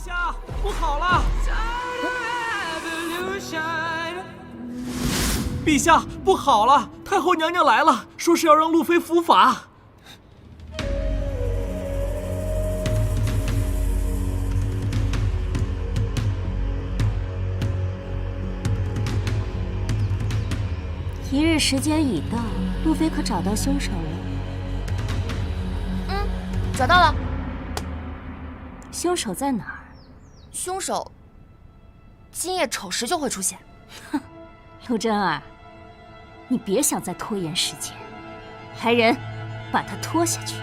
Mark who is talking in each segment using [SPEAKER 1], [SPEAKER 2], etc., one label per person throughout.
[SPEAKER 1] 下，不好了！陛下，不好了！太后娘娘来了，说是要让路妃伏法。
[SPEAKER 2] 一日时间已到，路妃可找到凶手了？
[SPEAKER 3] 找到了。
[SPEAKER 2] 凶手在哪儿？
[SPEAKER 3] 凶手今夜丑时就会出现。
[SPEAKER 2] 哼，陆真儿，你别想再拖延时间，来人，把他拖下去，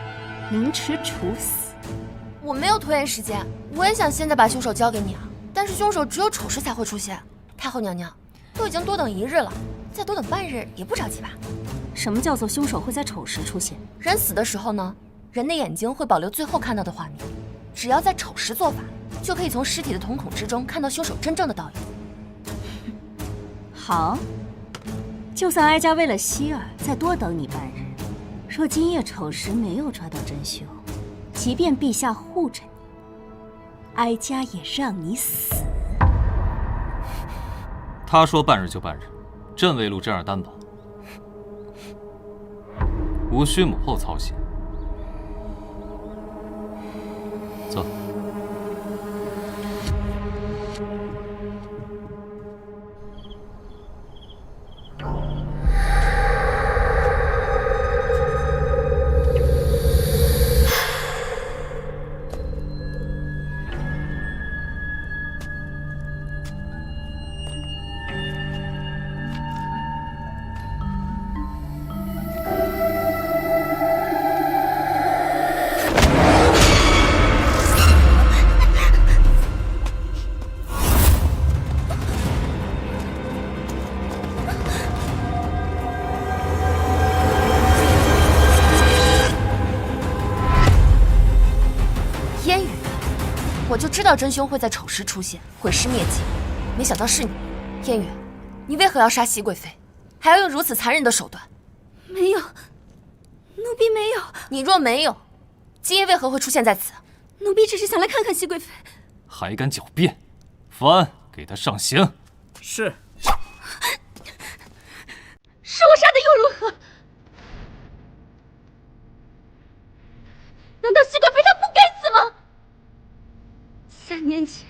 [SPEAKER 2] 凌迟处死。
[SPEAKER 3] 我没有拖延时间，我也想现在把凶手交给你啊，但是凶手只有丑时才会出现。太后娘娘，都已经多等1日了，再多等半日也不着急吧？
[SPEAKER 2] 什么叫做凶手会在丑时出现？
[SPEAKER 3] 人死的时候呢，人的眼睛会保留最后看到的画面，只要在丑时做法，就可以从尸体的瞳孔之中看到凶手真正的倒影。
[SPEAKER 2] 好，就算哀家为了希儿再多等你半日，若今夜丑时没有抓到真凶，即便陛下护着你，哀家也让你死。
[SPEAKER 4] 他说半日就半日，朕为陆真儿担保，无需母后操心。走。
[SPEAKER 3] 烟雨，我就知道真凶会在丑时出现，毁尸灭迹，没想到是你。烟雨，你为何要杀熹贵妃，还要用如此残忍的手段？
[SPEAKER 2] 没有，奴婢没有。
[SPEAKER 3] 你若没有，今夜为何会出现在此？
[SPEAKER 2] 奴婢只是想来看看熹贵妃。
[SPEAKER 4] 还敢狡辩，福安，给他上刑。
[SPEAKER 1] 是。
[SPEAKER 2] 是我杀的又如何？难道熹贵妃她不该死吗？3年前，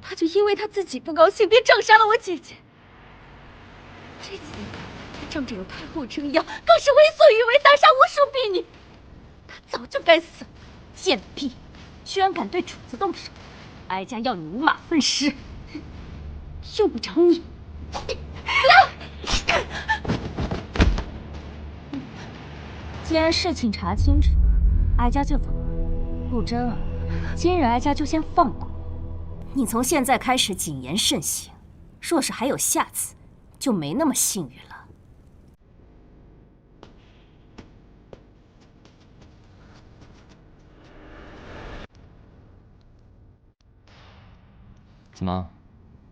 [SPEAKER 2] 她就因为她自己不高兴，便杖杀了我姐姐。这次，她仗着有太后撑腰，更是为所欲为，大杀无数婢女。她早就该死，贱婢，居然敢对主子动手！哀家要你五马分尸，用不着你。既然事情查清楚，哀家就走了。陆真儿，今日哀家就先放过你。你从现在开始谨言慎行，若是还有下次，就没那么幸运了。
[SPEAKER 4] 怎么，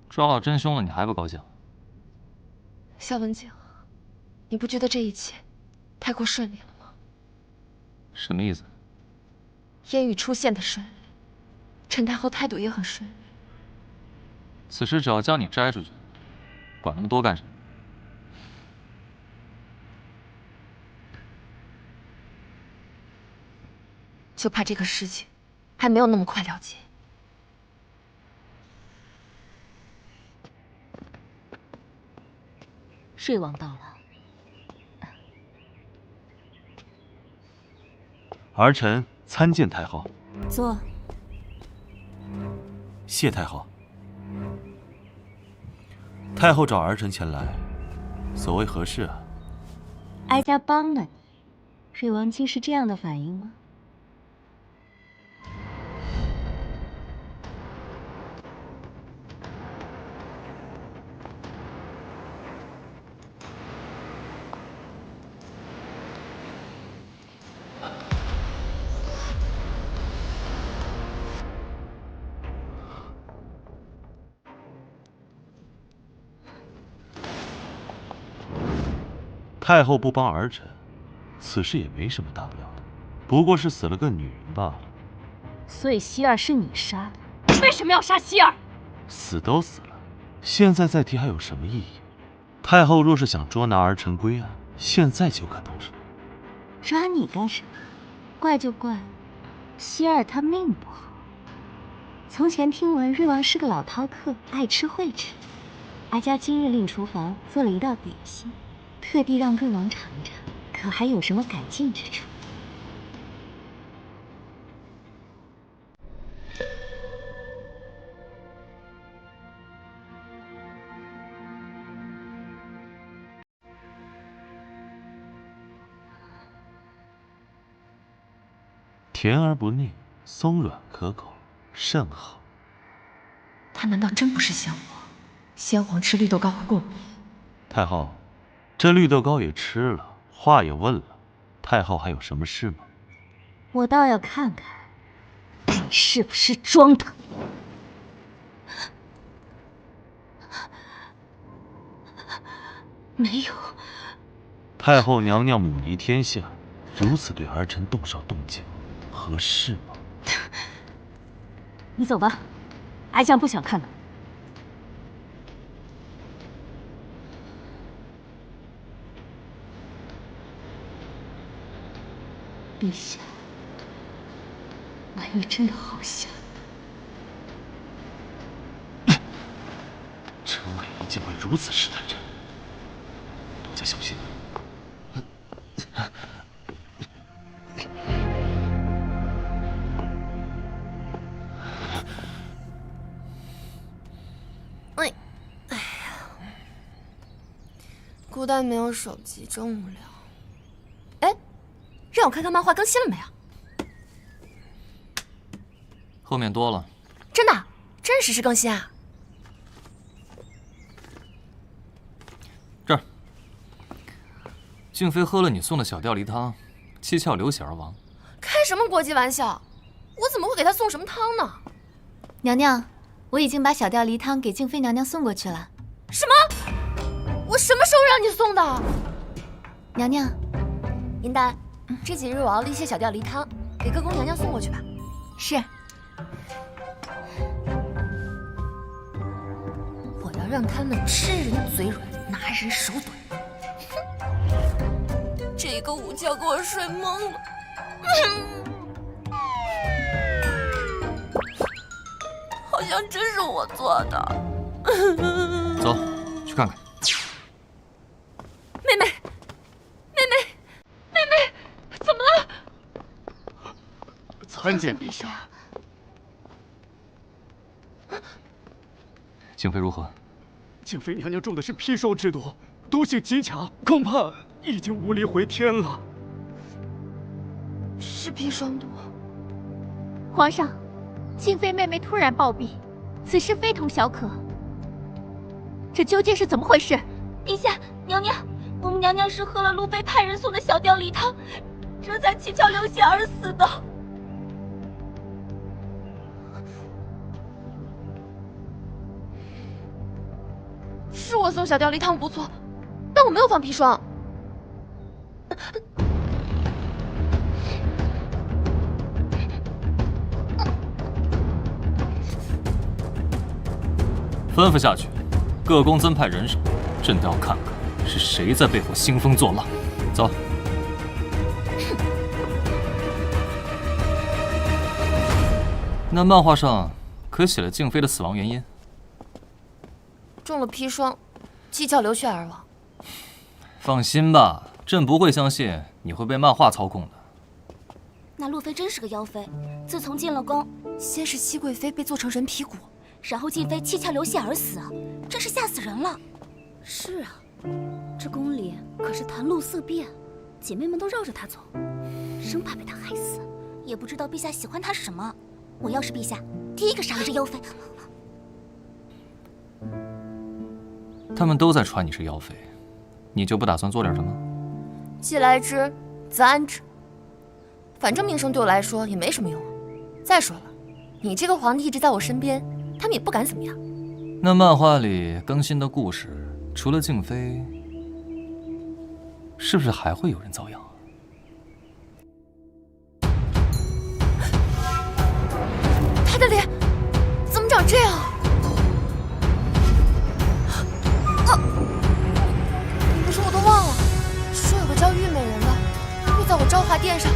[SPEAKER 4] 抓到真凶了，你还不高兴？
[SPEAKER 3] 萧文景，你不觉得这一切太过顺利了吗？
[SPEAKER 4] 什么意思？
[SPEAKER 3] 烟雨出现的顺利，陈太后态度也很顺利。
[SPEAKER 4] 此时只要将你摘出去，管那么多干什么？
[SPEAKER 3] 就怕这个事情还没有那么快了结。
[SPEAKER 2] 瑞王到了。
[SPEAKER 5] 儿臣参见太后。
[SPEAKER 2] 坐。
[SPEAKER 5] 谢太后。太后找儿臣前来，所谓何事啊？
[SPEAKER 2] 哀家帮了你，瑞王竟是这样的反应吗？
[SPEAKER 5] 太后不帮儿臣，此事也没什么大不了的，不过是死了个女人罢了。
[SPEAKER 2] 所以希儿是你杀的？为什么要杀希儿？
[SPEAKER 5] 死都死了，现在再提还有什么意义？太后若是想捉拿儿臣归案，现在就可动手。
[SPEAKER 6] 抓你干什么？怪就怪希儿她命不好。从前听闻瑞王是个老饕客，爱吃烩吃。哀家今日令厨房做了一道点心，特地让瑞王尝尝，可还有什么改进之处？
[SPEAKER 5] 甜而不腻，松软可口，甚好。
[SPEAKER 3] 他难道真不是仙皇？仙皇吃绿豆糕会过敏？
[SPEAKER 5] 太后，这绿豆糕也吃了，话也问了，太后还有什么事吗？
[SPEAKER 6] 我倒要看看你是不是装的。没有。
[SPEAKER 5] 太后娘娘母仪天下，如此对儿臣动手动脚，合适吗？
[SPEAKER 6] 你走吧，哀将不想看到。陛下，婉玉真的好像。
[SPEAKER 5] 臣为一竟会如此试探人，多加小心。
[SPEAKER 3] 古代没有手机，真无聊。哎，让我看看漫画更新了没有？
[SPEAKER 4] 后面多了。
[SPEAKER 3] 真的？真实时更新啊？
[SPEAKER 4] 这儿，静妃喝了你送的小吊梨汤，七窍流血而亡。
[SPEAKER 3] 开什么国际玩笑？我怎么会给她送什么汤呢？
[SPEAKER 6] 娘娘，我已经把小吊梨汤给静妃娘娘送过去了。
[SPEAKER 3] 什么？我什么时候让你送的？
[SPEAKER 6] 娘娘，
[SPEAKER 3] 银丹，这几日我熬了一些小吊梨汤，给各宫娘娘送过去吧。
[SPEAKER 6] 是。
[SPEAKER 3] 我要让他们吃人嘴软，拿人手短。哼，这个午觉给我睡懵了。好像真是我做的。
[SPEAKER 4] 走，去看看。
[SPEAKER 2] 妹妹，怎么了？
[SPEAKER 7] 参见陛下。
[SPEAKER 4] 静妃如何？
[SPEAKER 7] 静妃娘娘中的是砒霜之毒，毒性极强，恐怕已经无力回天了。
[SPEAKER 3] 是砒霜毒。
[SPEAKER 2] 皇上，静妃妹妹突然暴毙，此事非同小可。这究竟是怎么回事？陛下，娘娘，我们娘娘是喝了路妃派人送的小吊梨汤，这才七窍流血而死的。
[SPEAKER 3] 是我送小吊梨汤不错，但我没有放砒霜。
[SPEAKER 4] 吩咐下去，各宫增派人手，朕倒要看看是谁在背后兴风作浪。走。那漫画上可写了静妃的死亡原因？
[SPEAKER 3] 中了砒霜，七窍流血而亡。
[SPEAKER 4] 放心吧，朕不会相信你会被漫画操控的。
[SPEAKER 2] 那路妃真是个妖妃，自从进了宫，
[SPEAKER 3] 先是熹贵妃被做成人皮骨，
[SPEAKER 2] 然后静妃七窍流血而死，真是吓死人了。是啊，这宫里可是谈露色变，姐妹们都绕着她走，生怕被她害死。也不知道陛下喜欢她什么。我要是陛下，第一个杀了这妖妃。
[SPEAKER 4] 他们都在传你是妖妃，你就不打算做点什么？
[SPEAKER 3] 既来之，则安之。反正名声对我来说也没什么用。再说了，你这个皇帝一直在我身边，他们也不敢怎么样。
[SPEAKER 4] 那漫画里更新的故事，除了静妃，是不是还会有人遭殃啊？
[SPEAKER 3] 他的脸怎么这样。不是，我都忘了，说有个叫玉美人的，会在我昭华殿上。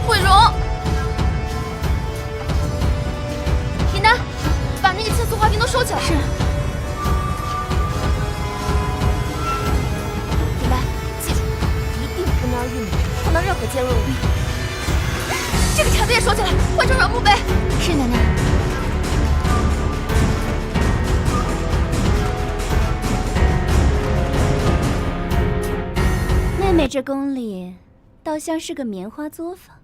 [SPEAKER 3] 毁容。林丹，把那个千丝花瓶都收起来。是。林丹，记住，一定不能让玉美人碰到任何尖锐物品。这个铲子也收起来，换成软木杯。是娘娘。
[SPEAKER 6] 妹妹这宫里，倒像是个棉花作坊。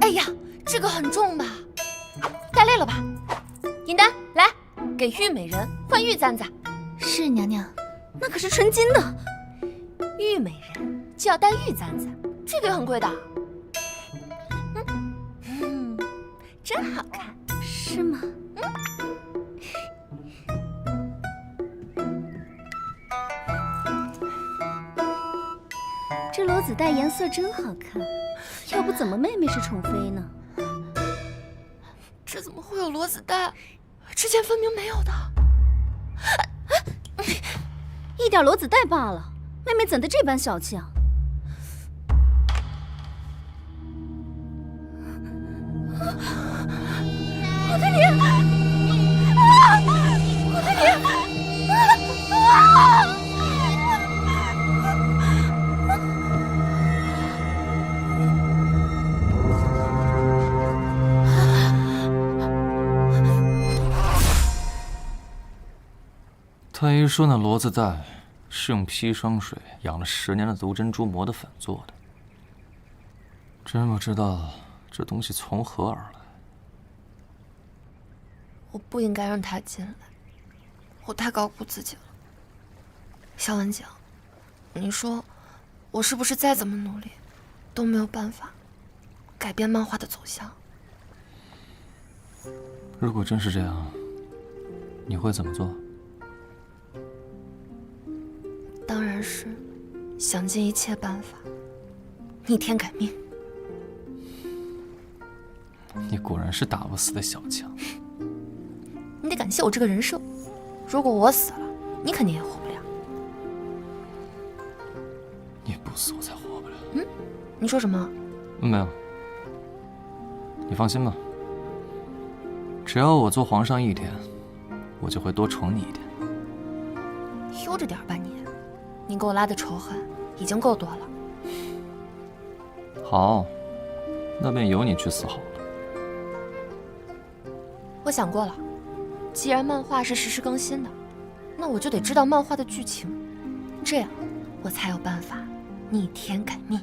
[SPEAKER 3] 哎呀，这个很重吧？带累了吧？银丹，来，给玉美人换玉簪子。
[SPEAKER 6] 是娘娘。
[SPEAKER 3] 那可是纯金的，玉美人就要戴玉簪子，这个也很贵的。真好看，
[SPEAKER 6] 是吗？这罗子带颜色真好看，要不怎么妹妹是宠妃呢？
[SPEAKER 3] 这怎么会有罗子带？之前分明没有的。
[SPEAKER 6] 一点罗子带罢了，妹妹怎的这般小气啊？
[SPEAKER 3] 我的脸！我的脸！
[SPEAKER 4] 太医说那骡子带是用砒霜水养了10年的毒珍珠磨的粉做的，真不知道这东西从何而来。
[SPEAKER 3] 我不应该让他进来，我太高估自己了。小文景，你说我是不是再怎么努力都没有办法改变漫画的走向？
[SPEAKER 4] 如果真是这样，你会怎么做？
[SPEAKER 3] 当然是想尽一切办法逆天改命。
[SPEAKER 4] 你果然是打不死的小强。
[SPEAKER 3] 你得感谢我这个人设，如果我死了，你肯定也活不了。
[SPEAKER 4] 你不死我才活不了。
[SPEAKER 3] 你说什么？
[SPEAKER 4] 没有。你放心吧，只要我做皇上1天，我就会多宠你1天。
[SPEAKER 3] 悠着点吧你，你给我拉的仇恨已经够多了。
[SPEAKER 4] 好，那便由你去死好了。
[SPEAKER 3] 我想过了，既然漫画是实时更新的，那我就得知道漫画的剧情，这样我才有办法逆天改命。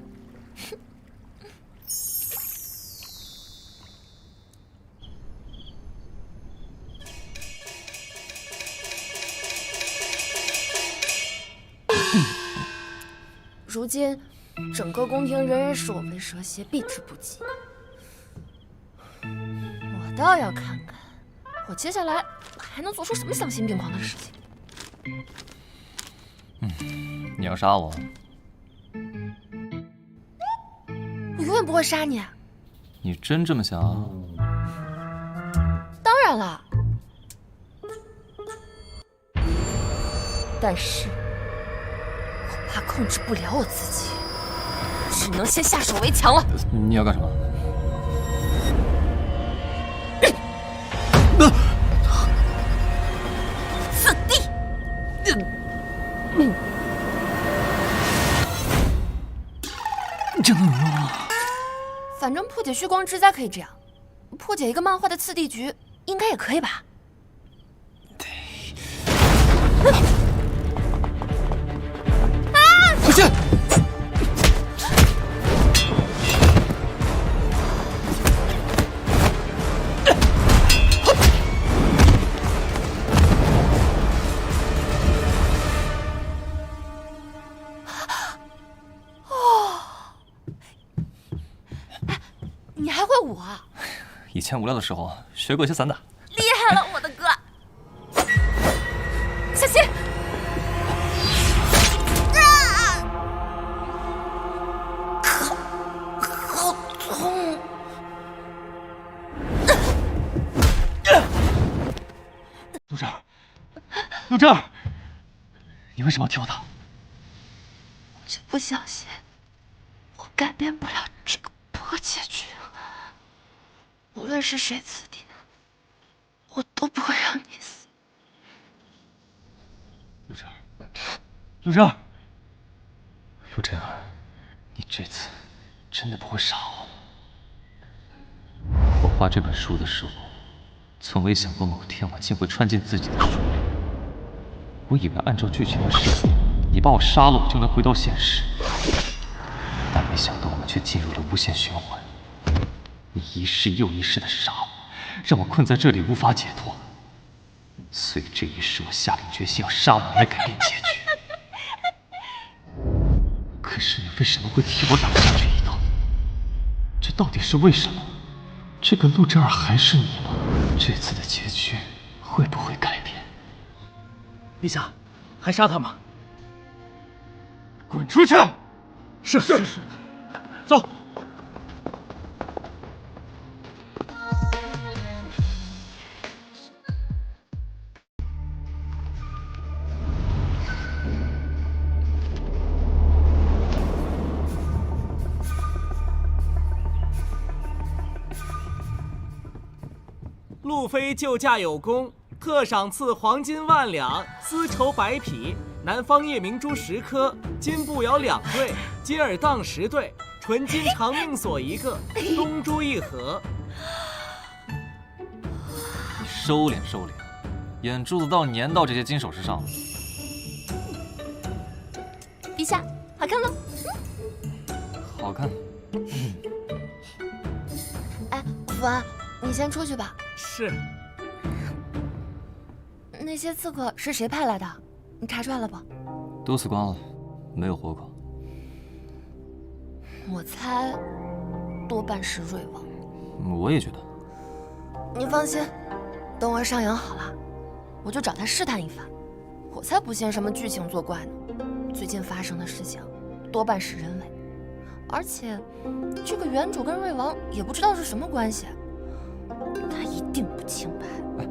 [SPEAKER 3] 如今，整个宫廷人人视我为蛇蝎，避之不及。我倒要看看，我接下来还能做出什么丧心病狂的事情。
[SPEAKER 4] 你要杀我？
[SPEAKER 3] 我永远不会杀你。
[SPEAKER 4] 你真这么想？
[SPEAKER 3] 当然了，但是我怕控制不了我自己，只能先下手为强了。
[SPEAKER 4] 你要干什么？
[SPEAKER 3] 此地。
[SPEAKER 4] 真的有用吗？
[SPEAKER 3] 反正破解虚光之灾可以这样，破解一个漫画的次第局应该也可以吧？
[SPEAKER 4] 快去！
[SPEAKER 3] 你还会舞啊？
[SPEAKER 4] 以前无聊的时候学过一些散打。
[SPEAKER 3] 厉害了，我的哥！小心！好痛！
[SPEAKER 5] 陆正儿，你为什么要挑他？
[SPEAKER 3] 我就不相信，我改变不了这个破结局。无论是谁辞帝，我都不会让你死。
[SPEAKER 5] 陆正儿，陆正儿，陆真儿，你这次真的不会杀我？我画这本书的时候，从未想过某天我竟会穿进自己的书里。我以为按照剧情的设定，你把我杀了，我就能回到现实。但没想到我们却进入了无限循环。你一世又一世的杀我，让我困在这里无法解脱。所以这一世，我下定决心要杀完来改变结局。可是你为什么会替我挡下这一刀？这到底是为什么？这个陆真儿还是你吗？这次的结局会不会改变？
[SPEAKER 1] 陛下，还杀他吗？
[SPEAKER 7] 滚出去！
[SPEAKER 1] 是，走。路妃救驾有功，特赏赐黄金10000两，丝绸100匹，南方夜明珠10颗，金步摇2对，金耳当10对，纯金长命锁1个，东珠1盒。
[SPEAKER 4] 收敛收敛，眼珠子倒粘到这些金首饰上了。
[SPEAKER 3] 陛下，好看吗？
[SPEAKER 4] 好看。
[SPEAKER 3] 哎，福安，你先出去吧。
[SPEAKER 1] 是。
[SPEAKER 3] 那些刺客是谁派来的？你查出来了不？
[SPEAKER 4] 都死光了，没有活口。
[SPEAKER 3] 我猜，多半是瑞王。
[SPEAKER 4] 我也觉得。
[SPEAKER 3] 你放心，等我上阳好了，我就找他试探一番。我才不信什么剧情作怪呢。最近发生的事情，多半是人为。而且，这个原主跟瑞王也不知道是什么关系，他一定不清白。
[SPEAKER 4] 哎，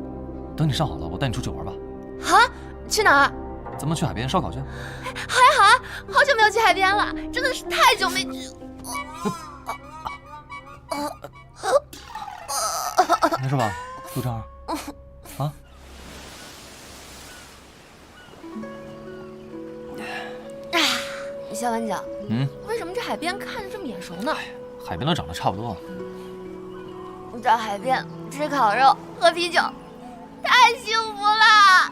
[SPEAKER 4] 等你上好了，我带你出去玩吧。
[SPEAKER 3] 啊？去哪儿？
[SPEAKER 4] 咱们去海边烧烤去。
[SPEAKER 3] 好呀好啊，好久没有去海边了，真的是太久没去。
[SPEAKER 4] 没事吧，陆正儿？啊？
[SPEAKER 3] 萧文景，为什么这海边看着这么眼熟呢？
[SPEAKER 4] 海边都长得差不多。
[SPEAKER 3] 在海边吃烤肉、喝啤酒，太幸福了！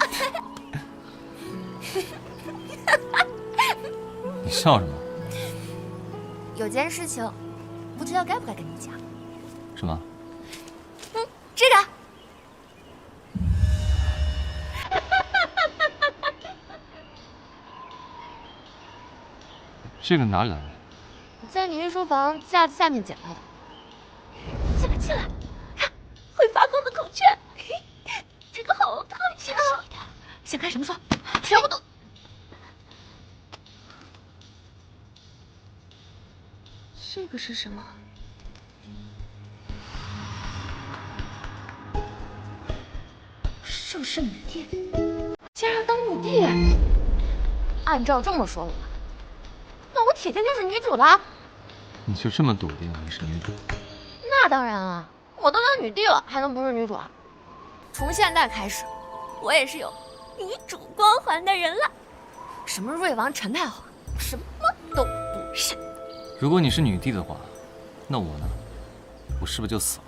[SPEAKER 4] 你笑什么？
[SPEAKER 3] 有件事情，不知道该不该跟你讲。
[SPEAKER 4] 什么？
[SPEAKER 3] 这个。
[SPEAKER 5] 这个哪里来的？
[SPEAKER 3] 在你御书房架子下面捡到的。进来，看会发光的孔雀，这个好看呀！想看什么说，全部都。这个是什么？盛世女帝，竟然当女帝！按照这么说的话，那我铁定就是女主了。
[SPEAKER 5] 你就这么笃定你是女主？
[SPEAKER 3] 那当然啊，我都当女帝了，还能不是女主啊？从现在开始，我也是有女主光环的人了。什么瑞王、陈太后，什么都不是。
[SPEAKER 4] 如果你是女帝的话，那我呢？我是不是就死了？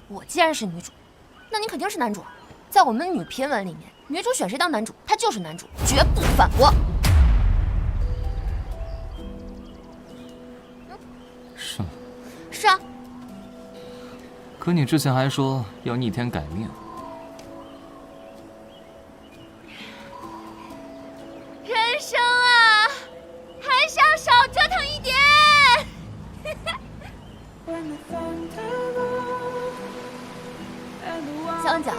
[SPEAKER 3] 我既然是女主，那你肯定是男主。在我们女频文里面，女主选谁当男主，他就是男主，绝不反驳。
[SPEAKER 4] 是吗？
[SPEAKER 3] 是啊。
[SPEAKER 4] 可你之前还说要逆天改命。
[SPEAKER 3] 人生啊，还是要少折腾一点。小文景，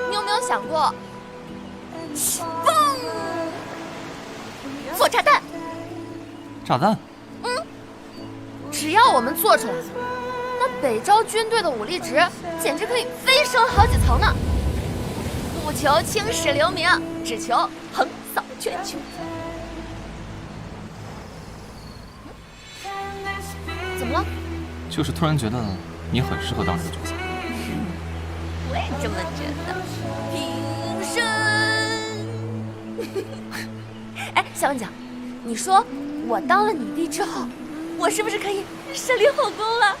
[SPEAKER 3] 你有没有想过，嘣，做炸弹？
[SPEAKER 4] 炸弹？
[SPEAKER 3] 只要我们做出来，那北招军队的武力值简直可以飞升好几层呢。不求青史留名，只求横扫全球。怎么了？
[SPEAKER 4] 就是突然觉得你很适合当这个角色。
[SPEAKER 3] 我也这么觉得。平身。哎，小文讲，你说我当了你弟之后，我是不是可以设立后宫了？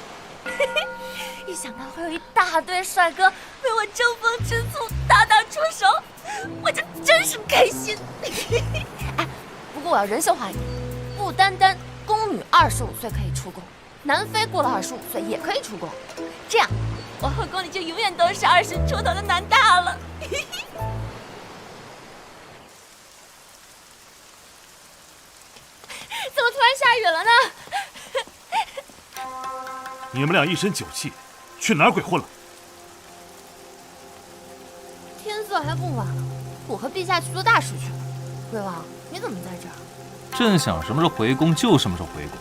[SPEAKER 3] 一想到会有一大堆帅哥为我争风吃醋、大打出手，我就真是开心。哎，不过我要人性化一点，不单单宫女25岁可以出宫，男妃过了25岁也可以出宫，这样我后宫里就永远都是20出头的男大了。怎么突然下雨了呢？
[SPEAKER 8] 你们俩一身酒气，去哪儿鬼混了？
[SPEAKER 3] 天色还不晚了，我和陛下去做大事去了。魏王，你怎么在这儿？
[SPEAKER 4] 朕想什么时候回宫就什么时候回宫，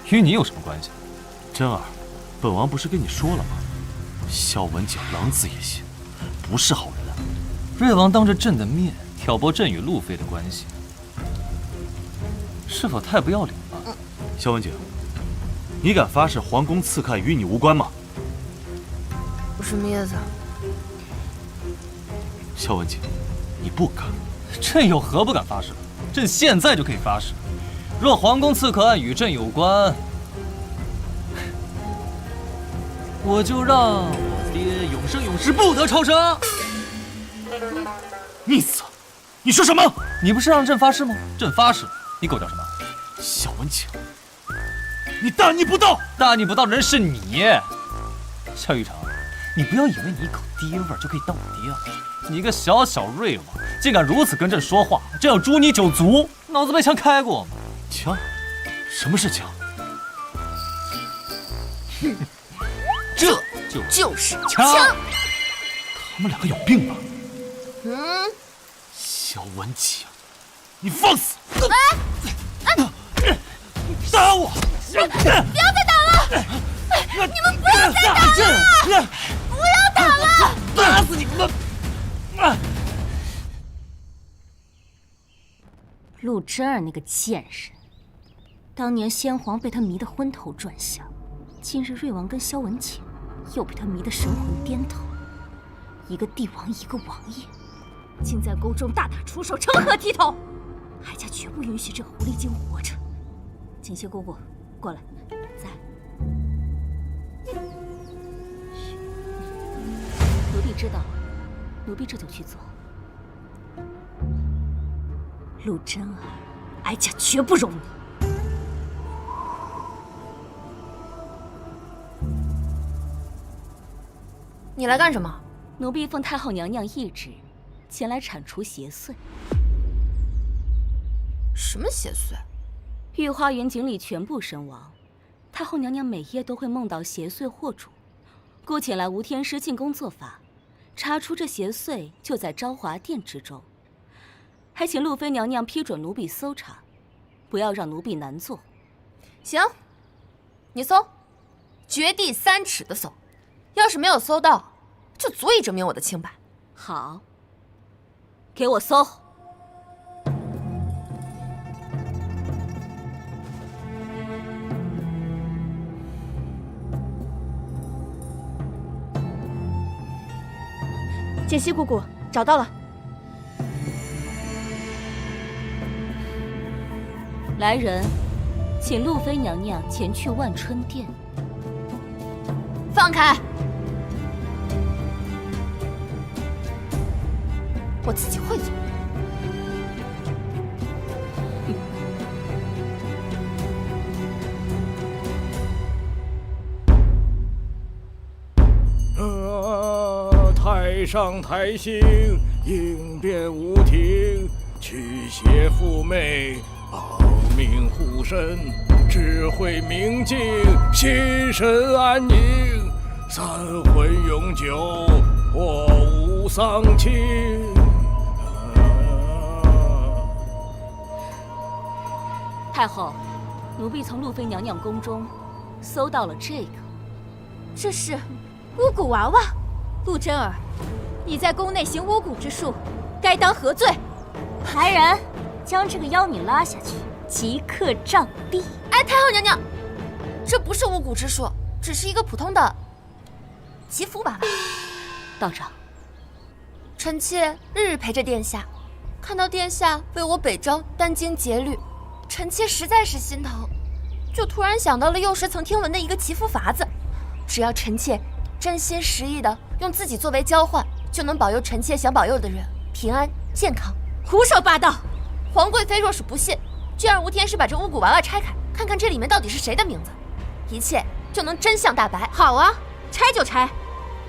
[SPEAKER 4] 与你有什么关系？
[SPEAKER 8] 真儿，本王不是跟你说了吗？萧文景狼子野心，不是好人。
[SPEAKER 4] 瑞王当着朕的面挑拨朕与路妃的关系，是否太不要脸了？
[SPEAKER 8] 萧文景，你敢发誓皇宫刺客与你无关吗？
[SPEAKER 3] 我什么意思？
[SPEAKER 8] 萧文景，你不敢。
[SPEAKER 4] 朕有何不敢发誓的？朕现在就可以发誓，若皇宫刺客案与朕有关，我就让我爹永生永世不得超生。
[SPEAKER 8] 逆子，你说什么？
[SPEAKER 4] 你不是让朕发誓吗？朕发誓，你狗叫什么？
[SPEAKER 8] 萧文景，你大逆不道！
[SPEAKER 4] 大逆不道的人是你，夏玉成，你不要以为你一口爹味就可以当我爹了。你个小小瑞王，竟敢如此跟朕说话，朕要诛你9族！脑子被枪开过吗？
[SPEAKER 8] 枪？什么是枪？
[SPEAKER 4] 这
[SPEAKER 3] 就是
[SPEAKER 4] 枪！
[SPEAKER 8] 他们两个有病吧？萧文景，你放肆！打我！
[SPEAKER 3] 不要再打了！你们不要再打了！不要打了！
[SPEAKER 8] 打死你们！
[SPEAKER 6] 陆真儿那个贱人，当年先皇被他迷得昏头转向，今日瑞王跟萧文景又被他迷得神魂颠倒，一个帝王，一个王爷，竟在宫中大打出手，成何体统？哀家绝不允许这狐狸精活着。锦汐姑姑，过来，在。奴婢知道了，奴婢这就去做。陆真儿，哀家绝不容你。
[SPEAKER 3] 你来干什么？
[SPEAKER 6] 奴婢奉太后娘娘懿旨，前来铲除邪祟。
[SPEAKER 3] 什么邪祟？
[SPEAKER 6] 御花园井里全部身亡，太后娘娘每夜都会梦到邪祟祸主，故请来吴天师进宫做法，查出这邪祟就在昭华殿之中，还请路妃娘娘批准奴婢搜查，不要让奴婢难做。
[SPEAKER 3] 行，你搜，掘地3尺的搜，要是没有搜到，就足以证明我的清白。
[SPEAKER 6] 好，给我搜。
[SPEAKER 2] 简溪姑姑，找到了。
[SPEAKER 6] 来人，请路妃娘娘前去万春殿。
[SPEAKER 3] 放开！我自己会走。
[SPEAKER 7] 太上太行，应变无停，驱邪扶媚，保命护身，智慧明镜，心神安宁，三魂永久，祸无丧亲。
[SPEAKER 6] 太后，奴婢从路妃娘娘宫中
[SPEAKER 2] 搜到了这个，这是巫蛊娃娃。陆真儿，你在宫内行巫蛊之术，该当何罪？
[SPEAKER 6] 来人，将这个妖女拉下去，即刻杖毙。
[SPEAKER 3] 哎，太后娘娘，这不是巫蛊之术，只是一个普通的祈福娃娃。
[SPEAKER 2] 道长，
[SPEAKER 3] 臣妾日日陪着殿下，看到殿下为我北征殚精竭虑，臣妾实在是心疼，就突然想到了幼时曾听闻的一个祈福法子，只要臣妾真心实意的用自己作为交换，就能保佑臣妾想保佑的人平安健康。
[SPEAKER 2] 胡说八道！
[SPEAKER 3] 皇贵妃若是不信，就让吴天师把这巫蛊娃娃拆开，看看这里面到底是谁的名字，一切就能真相大白。
[SPEAKER 2] 好啊，拆就拆。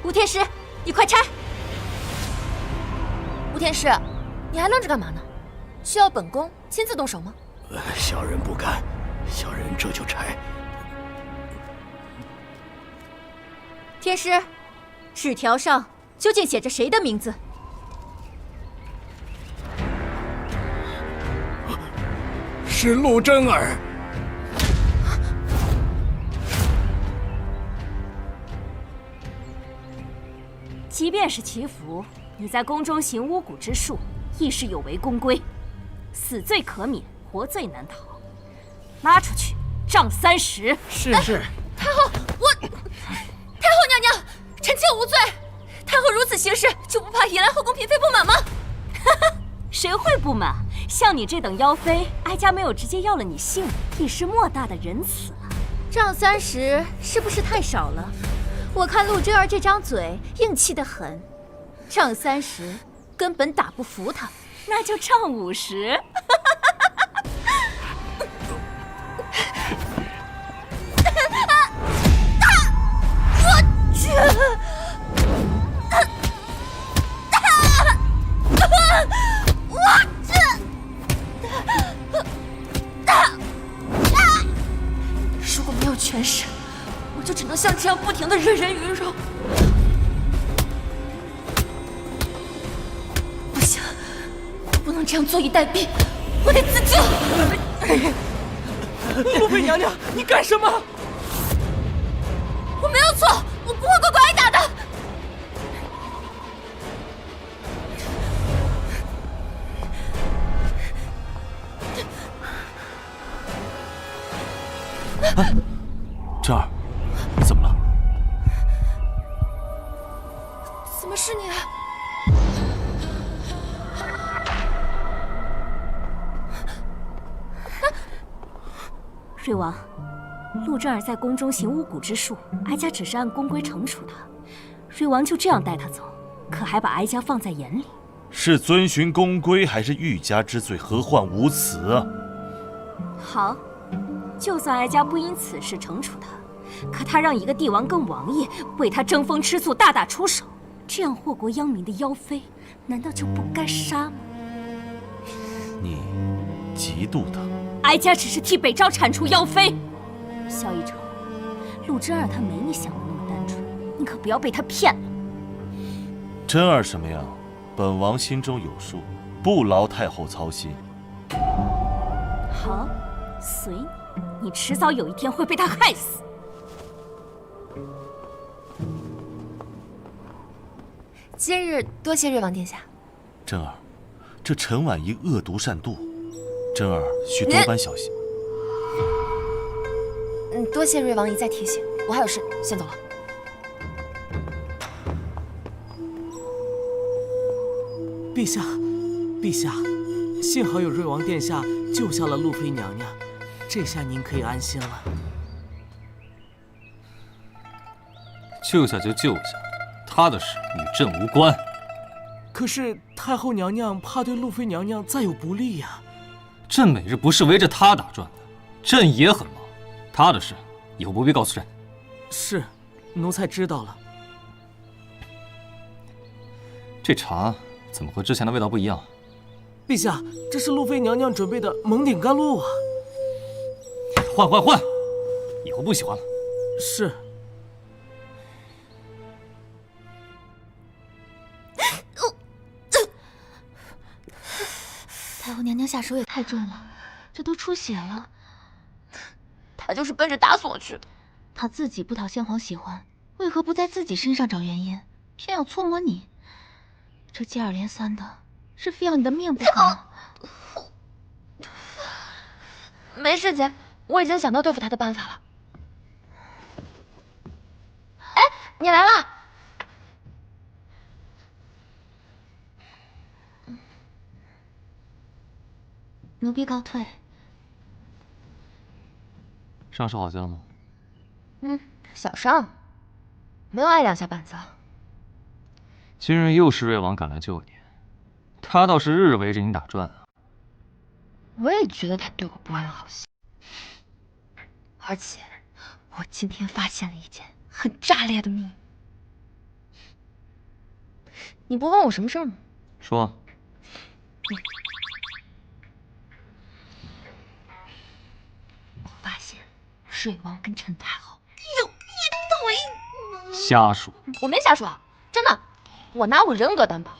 [SPEAKER 2] 吴天师，你快拆！
[SPEAKER 3] 吴天师，你还愣着干嘛呢？需要本宫亲自动手吗？
[SPEAKER 7] 小人不敢，小人这就拆。
[SPEAKER 2] 天师，纸条上究竟写着谁的名字？
[SPEAKER 7] 是陆真儿。
[SPEAKER 6] 即便是祈福，你在宫中行巫蛊之术，亦是有违宫规，死罪可免，活罪难逃。拉出去，杖30。
[SPEAKER 1] 是。
[SPEAKER 3] 太后娘娘，臣妾无罪。太后如此行事，就不怕引来后宫嫔妃不满吗？
[SPEAKER 6] 谁会不满？像你这等妖妃，哀家没有直接要了你性命，已是莫大的仁慈了。
[SPEAKER 2] 杖30是不是太少了？我看陆真儿这张嘴硬气得很，杖30根本打不服他。
[SPEAKER 6] 那就杖50。
[SPEAKER 2] 我去！
[SPEAKER 3] 如果没有权势，我就只能像这样不停的人人鱼肉。不行，我不能这样坐以待毙，我得自救。
[SPEAKER 1] 陆妃娘娘，你干什么？
[SPEAKER 3] 我没有错，我不会乖乖挨打的。
[SPEAKER 8] 真儿，怎么了？
[SPEAKER 3] 怎么是你？
[SPEAKER 6] 瑞王，陆真儿在宫中行巫蛊之术，哀家只是按宫规惩处他。瑞王就这样带他走，可还把哀家放在眼里？
[SPEAKER 8] 是遵循宫规，还是欲加之罪，何患无辞啊？
[SPEAKER 6] 好，就算哀家不因此事惩处他，可他让一个帝王跟王爷为他争风吃醋，大打出手，这样祸国殃民的妖妃，难道就不该杀吗？
[SPEAKER 8] 你嫉妒他？
[SPEAKER 6] 哀家只是替北昭铲除妖妃。萧一城，陆真儿她没你想的那么单纯，你可不要被她骗了。
[SPEAKER 8] 真儿什么样，本王心中有数，不劳太后操心。
[SPEAKER 6] 好，随你，你迟早有一天会被她害死。
[SPEAKER 3] 今日多谢瑞王殿下。
[SPEAKER 8] 真儿，这陈婉仪恶毒善妒，真儿需多般小心。
[SPEAKER 3] 多谢瑞王一再提醒，我还有事，先走了。
[SPEAKER 1] 陛下，陛下，幸好有瑞王殿下救下了陆妃娘娘，这下您可以安心了。
[SPEAKER 4] 救下就救下，他的事与朕无关。
[SPEAKER 1] 可是太后娘娘怕对陆妃娘娘再有不利呀。
[SPEAKER 4] 朕每日不是围着他打转的，朕也很忙。他的事以后不必告诉朕。
[SPEAKER 1] 是，奴才知道了。
[SPEAKER 4] 这茶怎么和之前的味道不一样？
[SPEAKER 1] 陛下，这是陆妃娘娘准备的蒙顶甘露啊！
[SPEAKER 4] 换，以后不喜欢了。
[SPEAKER 1] 是。
[SPEAKER 2] 太后娘娘下手也太重了，这都出血了。
[SPEAKER 3] 他就是奔着打死我去的。
[SPEAKER 6] 他自己不讨先皇喜欢，为何不在自己身上找原因，偏要搓磨你？这接二连三的，是非要你的命不可吗？
[SPEAKER 3] 没事，姐，我已经想到对付他的办法了。哎，你来了。
[SPEAKER 6] 奴婢告退。
[SPEAKER 5] 伤势好些了吗？
[SPEAKER 3] 小伤，没有挨2下板子。
[SPEAKER 5] 今日又是瑞王赶来救你，他倒是日日围着你打转啊。
[SPEAKER 3] 我也觉得他对我不安好心，而且我今天发现了一件很炸裂的秘密。你不问我什么事儿吗？
[SPEAKER 5] 说。
[SPEAKER 3] 我发现瑞王跟陈太后有一腿。
[SPEAKER 5] 瞎说！
[SPEAKER 3] 我没瞎说，真的，我拿我人格担保，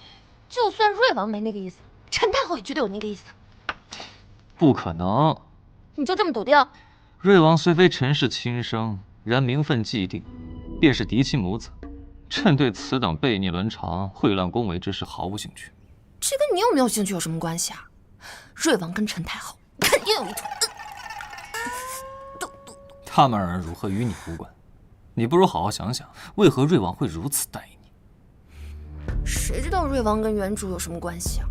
[SPEAKER 3] 就算瑞王没那个意思，陈太后也绝对有那个意思。
[SPEAKER 5] 不可能！
[SPEAKER 3] 你就这么笃定？
[SPEAKER 5] 瑞王虽非陈氏亲生，然名分既定，便是嫡亲母子。朕对此等悖逆伦常、秽乱宫闱之事毫无兴趣。
[SPEAKER 3] 这跟你有没有兴趣有什么关系啊？瑞王跟陈太后肯定有一腿。
[SPEAKER 4] 他们二人如何与你无关？你不如好好想想，为何瑞王会如此待你？
[SPEAKER 3] 谁知道瑞王跟原主有什么关系啊？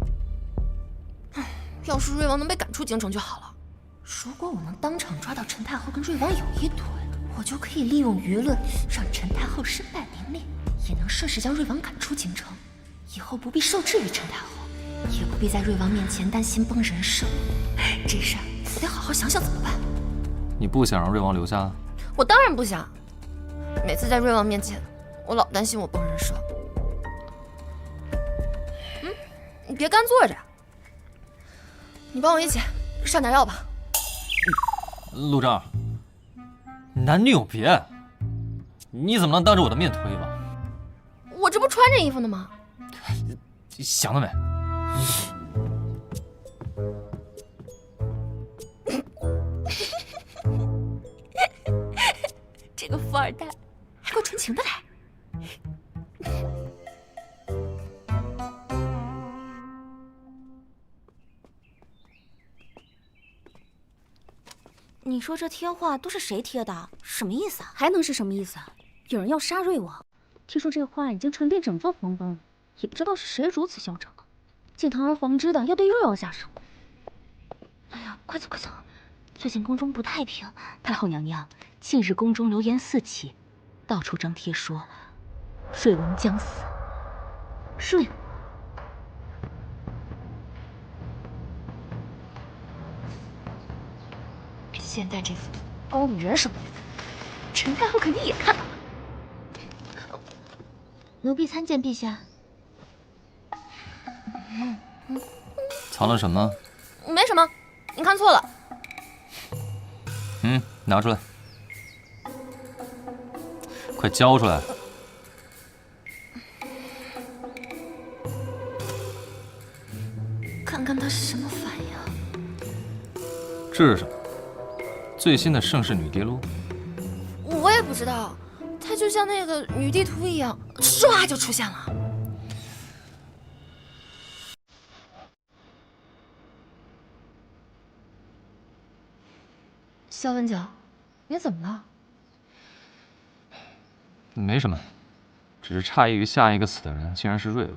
[SPEAKER 3] 要是瑞王能被赶出京城就好了。如果我能当场抓到陈太后跟瑞王有一腿，我就可以利用舆论让陈太后身败名裂，也能顺势将瑞王赶出京城，以后不必受制于陈太后，也不必在瑞王面前担心崩人设。这事儿我得好好想想怎么办。
[SPEAKER 4] 你不想让瑞王留下？
[SPEAKER 3] 我当然不想。每次在瑞王面前，我老担心我崩人设。你别干坐着，你帮我一起上点药吧。
[SPEAKER 4] 陆正，男女有别，你怎么能当着我的面推吧？
[SPEAKER 3] 我这不穿着衣服呢吗？
[SPEAKER 4] 想得美！
[SPEAKER 3] 这个富二代还够纯情的嘞。
[SPEAKER 2] 你说这贴画都是谁贴的？什么意思啊？还能是什么意思啊？有人要杀瑞王，听说这画已经传遍整座皇宫了，也不知道是谁如此嚣张，竟堂而皇之的要对瑞王下手。哎呀，快走快走！最近宫中不太平，太后娘娘，近日宫中流言四起，到处张贴说瑞王将死。瑞王。
[SPEAKER 3] 现在这副宫里人什么，陈太后肯定也看到了。
[SPEAKER 6] 奴婢参见陛下。
[SPEAKER 4] 藏了什么？
[SPEAKER 3] 没什么，你看错了。
[SPEAKER 4] 拿出来，快交出来！
[SPEAKER 3] 看看他是什么反应。
[SPEAKER 4] 这是什么？最新的盛世女帝录？
[SPEAKER 3] 我也不知道，它就像那个女帝图一样，唰就出现了。萧文景，你怎么了？
[SPEAKER 5] 没什么，只是诧异于下一个死的人竟然是瑞王。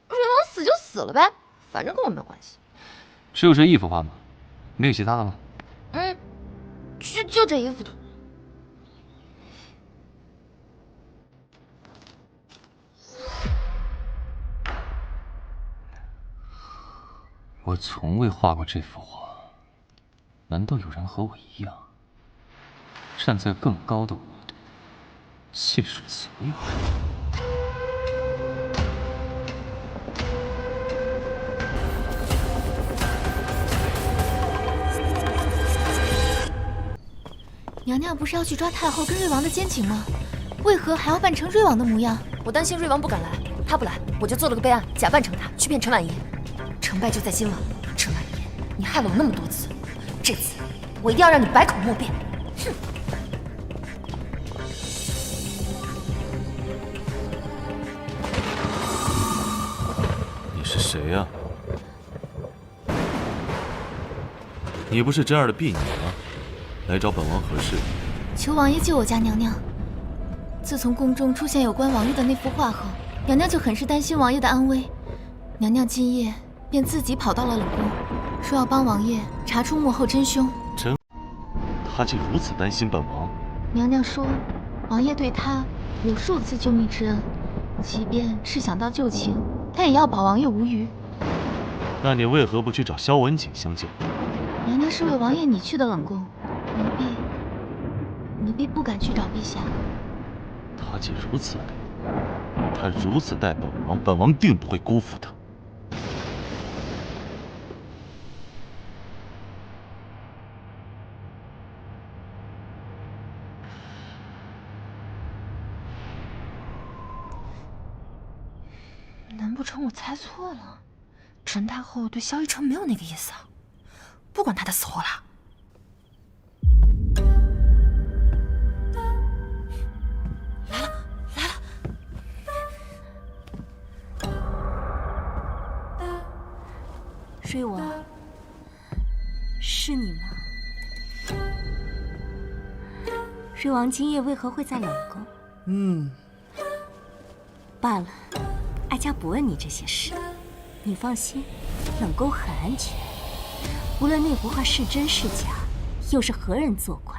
[SPEAKER 3] 瑞王死就死了呗，反正跟我没有关系。
[SPEAKER 5] 只有这一幅画吗？没有其他的了？
[SPEAKER 3] 就这一幅图。
[SPEAKER 5] 我从未画过这幅画，难道有人和我一样，站在更高的维度，细数所有？
[SPEAKER 2] 娘娘不是要去抓太后跟瑞王的奸情吗？为何还要扮成瑞王的模样？
[SPEAKER 3] 我担心瑞王不敢来，他不来，我就做了个备案，假扮成他去骗陈婉仪。成败就在今晚，陈婉仪，你害了我那么多次，这次我一定要让你百口莫辩。哼！
[SPEAKER 8] 谁呀？你不是真儿的婢女吗？来找本王何事？
[SPEAKER 3] 求王爷救我家娘娘。自从宫中出现有关王爷的那幅画后，娘娘就很是担心王爷的安危。娘娘今夜便自己跑到了冷宫，说要帮王爷查出幕后真凶。
[SPEAKER 8] 她竟如此担心本王？
[SPEAKER 6] 娘娘说，王爷对她有数次救命之恩，即便是想到旧情，她也要保王爷无虞。
[SPEAKER 8] 那你为何不去找萧文景相救？
[SPEAKER 6] 娘娘是为王爷你去的冷宫，奴婢不敢去找陛下。
[SPEAKER 8] 她既如此美，她如此待本王，本王定不会辜负她。
[SPEAKER 3] 难不成我猜错了？陈太后对萧逸晨没有那个意思啊？不管他的死活了。来了。
[SPEAKER 2] 瑞王，是你吗？瑞王今夜为何会在冷宫？罢了，哀家不问你这些事。你放心，冷宫很安全。无论那幅画是真是假，又是何人作怪，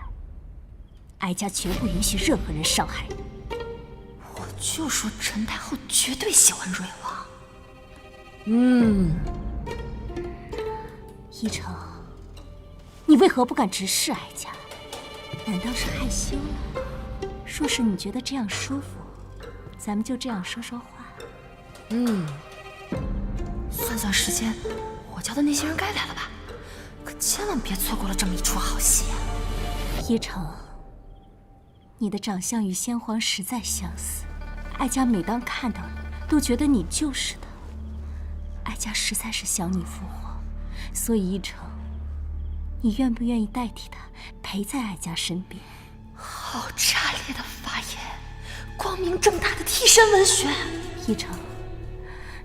[SPEAKER 2] 哀家绝不允许任何人伤害你。
[SPEAKER 3] 我就说陈太后绝对喜欢瑞王。
[SPEAKER 2] 依城，你为何不敢直视哀家？难道是害羞了？若是你觉得这样舒服，咱们就这样说说话。
[SPEAKER 3] 算算时间，我教的那些人该来了吧？可千万别错过了这么一出好戏啊！
[SPEAKER 2] 依城，你的长相与先皇实在相似，哀家每当看到你，都觉得你就是他。哀家实在是想你复活，所以依城，你愿不愿意代替他陪在哀家身边？
[SPEAKER 3] 好炸裂的发言，光明正大的替身文学。
[SPEAKER 2] 依城，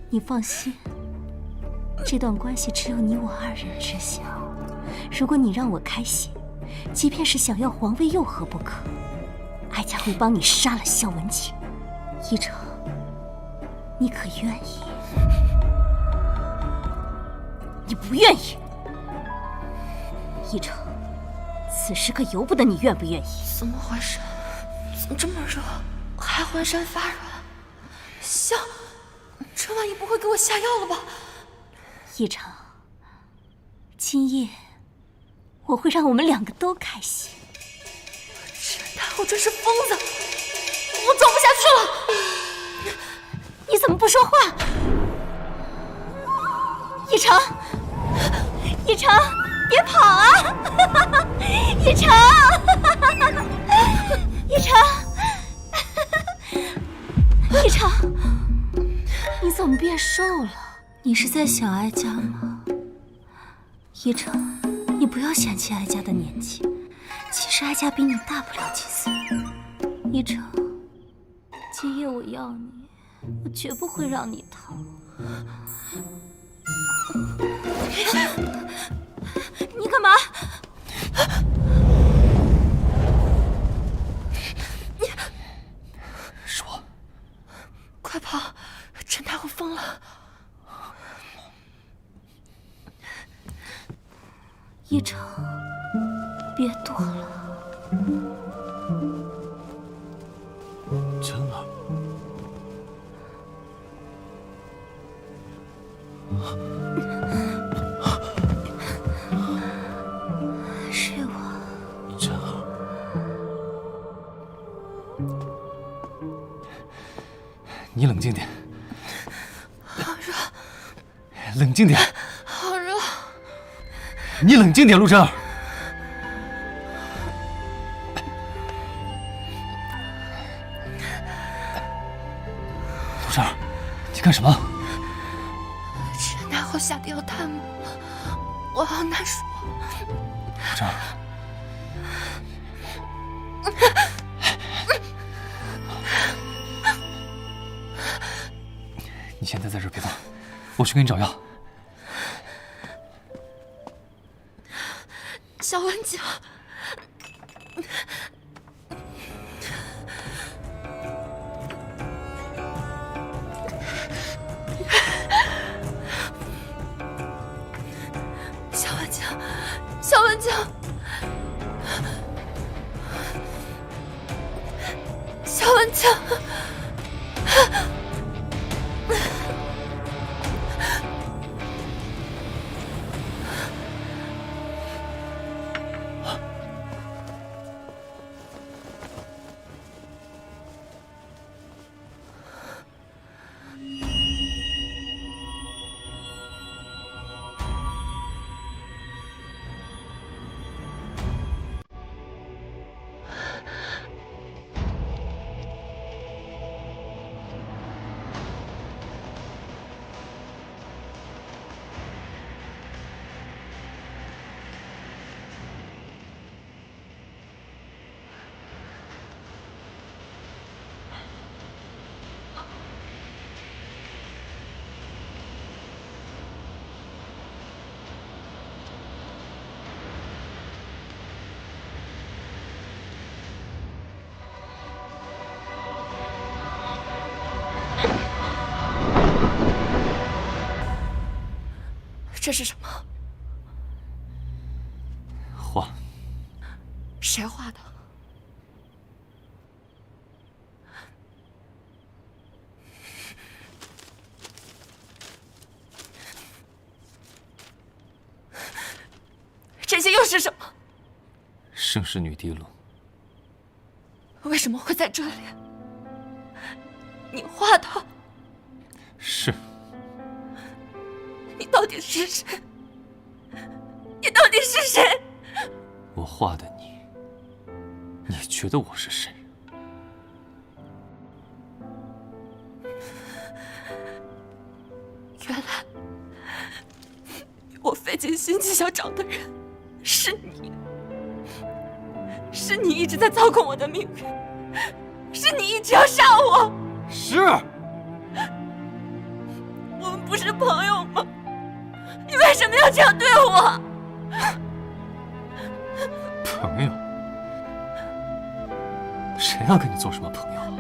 [SPEAKER 2] 你放心，这段关系只有你我二人知晓。如果你让我开心，即便是想要皇位又何不可？哀家会帮你杀了萧文景。依城，你可愿意？你不愿意。依城，此时可由不得你愿不愿意。
[SPEAKER 3] 怎么回事？怎么这么热，还浑身发软？萧，陈万一不会给我下药了吧？
[SPEAKER 2] 依城，今夜我会让我们两个都开心。
[SPEAKER 3] 陈太后真是疯子，我装不下去了。
[SPEAKER 2] 你怎么不说话？依城，依城，别跑啊！依城，依城，依城，你怎么变瘦了？你是在想哀家吗？依城，你不要嫌弃哀家的年纪，其实哀家比你大不了几岁。依城，今夜我要你，我绝不会让你逃。你干嘛？
[SPEAKER 3] 是我。快跑！陈太后疯了。
[SPEAKER 2] 依城，别躲了。
[SPEAKER 8] 真儿，
[SPEAKER 2] 是我。
[SPEAKER 8] 真儿，
[SPEAKER 4] 你冷静点，
[SPEAKER 3] 好热，
[SPEAKER 4] 冷静点，
[SPEAKER 3] 好热。
[SPEAKER 4] 你冷静点，陆真儿。陆真儿，你干什么？
[SPEAKER 3] 陈太后下的药太猛了，我好难受。
[SPEAKER 4] 陆真儿，你现在在这儿别动，我去给你找药。
[SPEAKER 3] 小文景，小文景，小文景，小文景。这是什么？
[SPEAKER 4] 画。
[SPEAKER 3] 谁画的？这些又是什么？
[SPEAKER 4] 盛世女帝轮。
[SPEAKER 3] 为什么会在这里？你画的？
[SPEAKER 4] 是。
[SPEAKER 3] 你到底是谁？你到底是谁？
[SPEAKER 4] 我画的你，你觉得我是谁？
[SPEAKER 3] 原来，我费尽心机想找的人是你，是你一直在操控我的命运，是你一直要杀我。
[SPEAKER 4] 是。
[SPEAKER 3] 我们不是朋友吗？你为什么要这样对我？
[SPEAKER 4] 朋友？谁要跟你做什么朋友啊？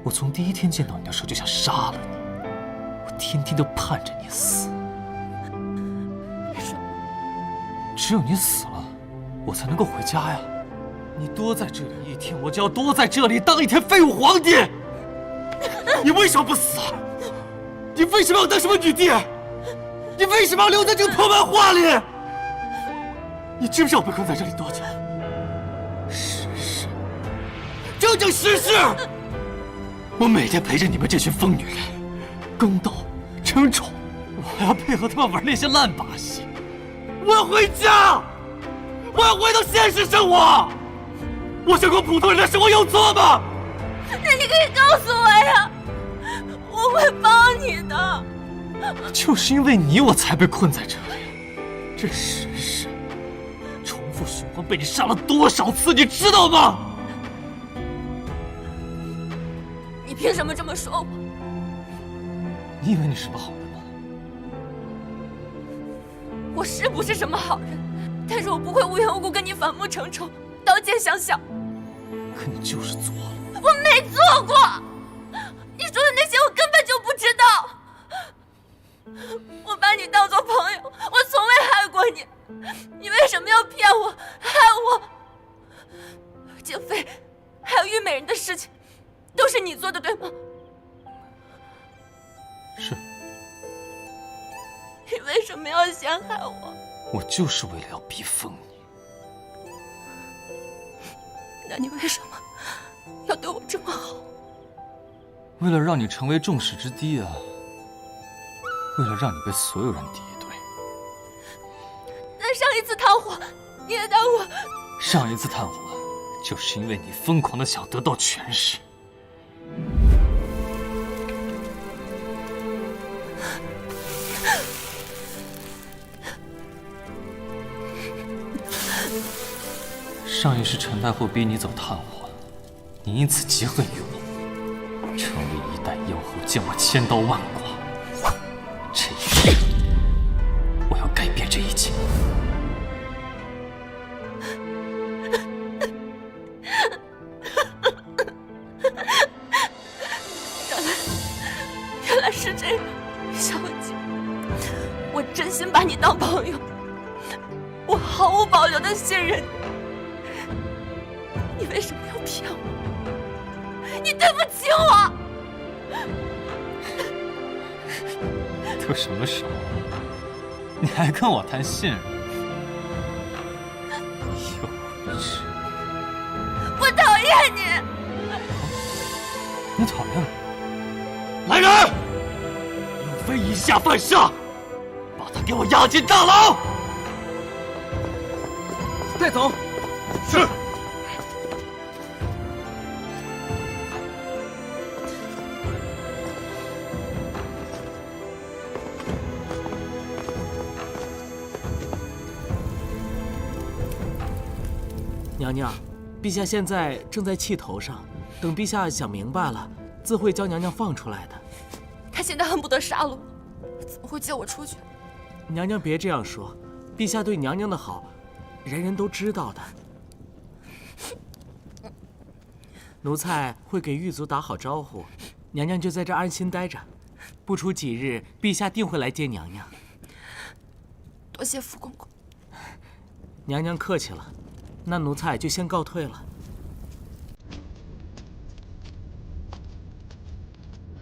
[SPEAKER 4] 我从第一天见到你的时候就想杀了你，我天天都盼着你死。
[SPEAKER 3] 为什么？
[SPEAKER 4] 只有你死了，我才能够回家呀。你多在这里一天，我就要多在这里当一天废物皇帝。你为什么不死啊？你为什么要当什么女帝？你为什么要留在这个破漫画里？你知不知道我被困在这里多久？10世，整整10世！我每天陪着你们这群疯女人，宫斗、争宠，我还要配合他们玩那些烂把戏。我要回家，我要回到现实生活。我想过普通人的生活有错吗？
[SPEAKER 3] 那你可以告诉我呀，我会帮你的。
[SPEAKER 4] 就是因为你，我才被困在这里。这10世重复循环，被你杀了多少次，你知道吗？
[SPEAKER 3] 你凭什么这么说我？
[SPEAKER 4] 你以为你是个好人吗？
[SPEAKER 3] 我是不是什么好人？但是我不会无缘无故跟你反目成仇、刀剑相向。
[SPEAKER 4] 可你就是做了。
[SPEAKER 3] 我没做过。你说的那些我根本就不知道。我把你当做朋友，我从未害过你，你为什么要骗我、害我？景妃还有玉美人的事情，都是你做的，对吗？
[SPEAKER 4] 是。
[SPEAKER 3] 你为什么要陷害我？
[SPEAKER 4] 我就是为了要逼疯你。
[SPEAKER 3] 那你为什么要对我这么好？
[SPEAKER 4] 为了让你成为众矢之的啊。为了让你被所有人敌对。
[SPEAKER 3] 那上一次探火，你也当我……
[SPEAKER 4] 上一次探火，就是因为你疯狂的想得到权势。上一世陈太后逼你走探火，你因此结恨于我，成为一代妖后，将我千刀万剐。
[SPEAKER 3] 真心把你当朋友，我毫无保留的信任你，你为什么要骗我？你对不起我！
[SPEAKER 5] 都什么时候了，你还跟我谈信任？幼稚！
[SPEAKER 3] 我讨厌你！
[SPEAKER 5] 你讨厌我？
[SPEAKER 8] 来人！陆飞以下犯上，把他给我押进大牢！
[SPEAKER 1] 带走。
[SPEAKER 8] 是。
[SPEAKER 1] 娘娘，陛下现在正在气头上，等陛下想明白了，自会将娘娘放出来的。
[SPEAKER 3] 他现在恨不得杀了我，怎么会接我出去？
[SPEAKER 1] 娘娘别这样说，陛下对娘娘的好，人人都知道的。奴才会给狱卒打好招呼，娘娘就在这安心待着，不出几日，陛下定会来接娘娘。
[SPEAKER 3] 多谢福公公。
[SPEAKER 1] 娘娘客气了，那奴才就先告退了。